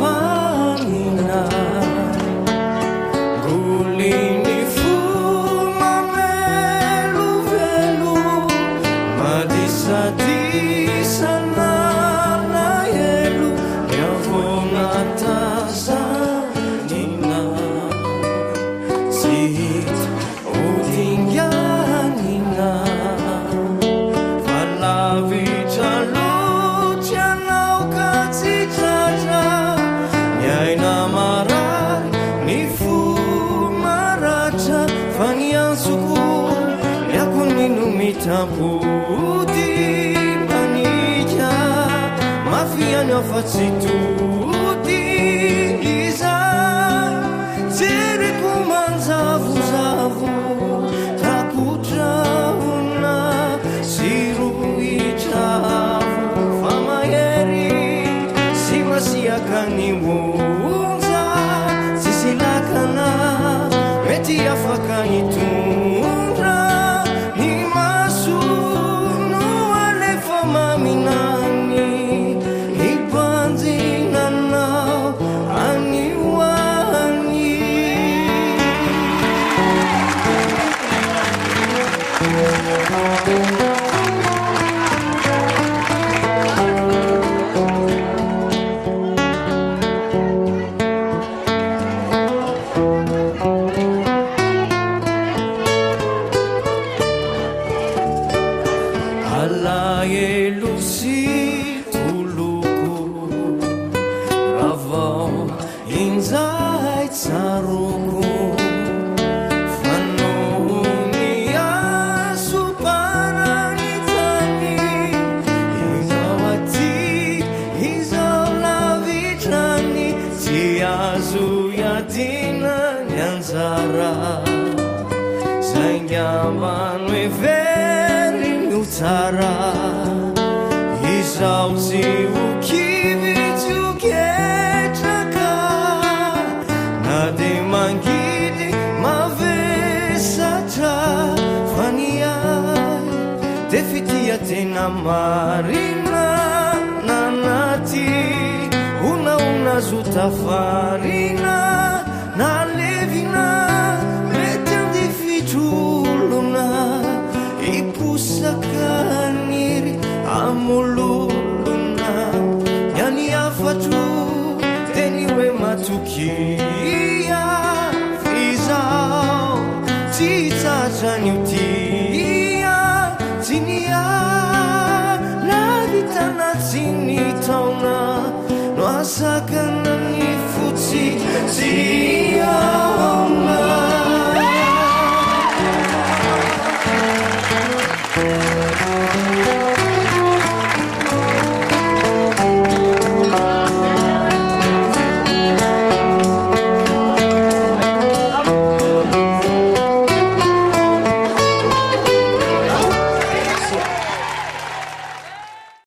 Mafanina gulini fuma melu velu madisa na yelu yavona tazanina sit udinganina valavitra Tampudi manija mafiani afatsituti iza zere kumanzavuzavu takutrauna siruitravu famayeri simasiakanimunza sisilakana meti afakanitunra Lucy tuluku ravao inzai tsaruku fanoni asuparanitani izawati izolavitrani tiazu yatina nyanzara zaingamanwe veri nutara Izauzi ukivituketaka Nade mangili mavesata Fania defitia tena marina Nanati una zuta farina Na levina metendi fituluna Ipusakaniri amuluna yani afatu teniwe matukia fizao titazanyutia tinia lavitana tinitauna noasakana nifuti